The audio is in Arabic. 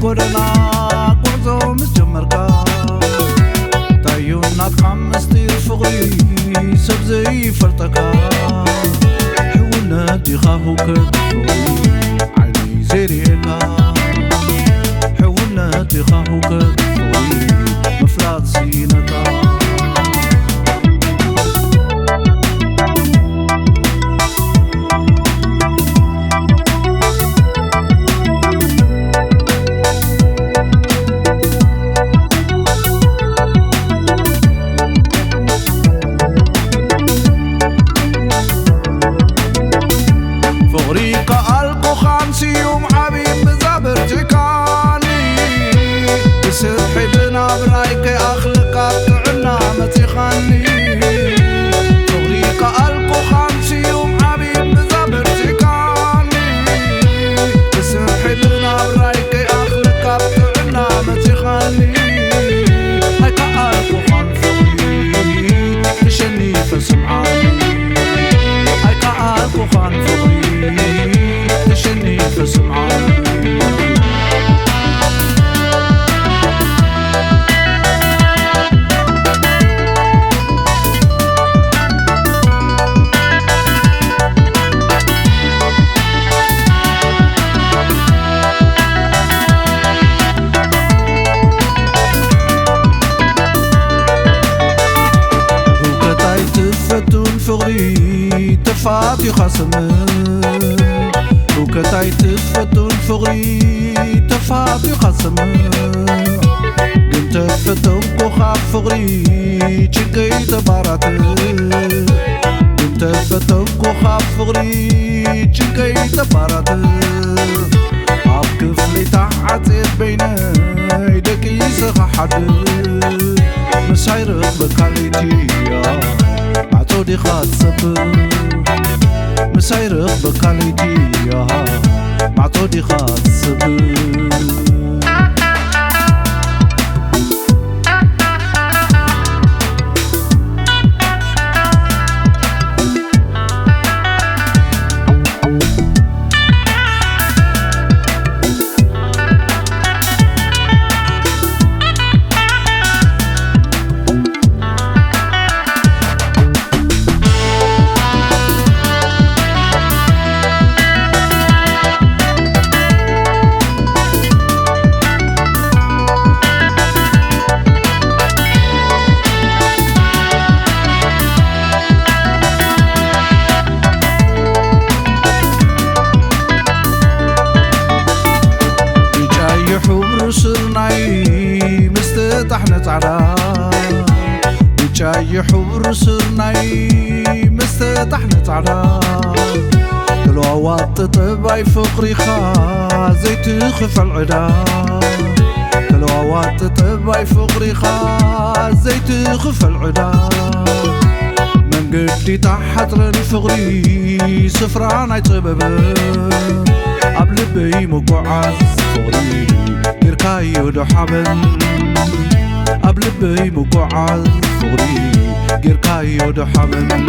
قدنا قعزو مسجمركا تايونا تقمستي الفغري سبزي فرتكا حولنا ديخاهو كتفغي عيني زيري إلا حولنا ديخاهو كتفغي مفلات سينتا يوم حبيب بزابرتكاني بسرحي بنا برايك أخلق طعنا متخاني طريق ألقو 50 يوم حبيب بزابرتكاني بسرحي بنا برايك أخلق طعنا متخاني هيك ألقو 50 تشني فسمعاني هيك ألقو 50 تشني فسمعاني وكتاي تفتون فغري تفاتي خصمه وكتاي تفتون فغري تفاتي خصم قلت فتون كوخا فغري تشكي تبارات قلت فتون كوخا فغري تشكي تبارات عب كفلي تحت بيني دكي سخ حد مسايرك بكاليتي معتودي خاصب مسايرك بكاليتي معتودي خاص حبر سرناي مستطحنا تعرا بجاي حبر سرناي مستطحنا تعرا تلوات طباي فقري خا زيت خف العدا تلوات طباي فقري خا زيت خف العدا من قدي تحت الفقري سفران يطبب قبل بي مقعز فقري قيركايو دحبن قبل بي مقعز فقري قيركايو دحبن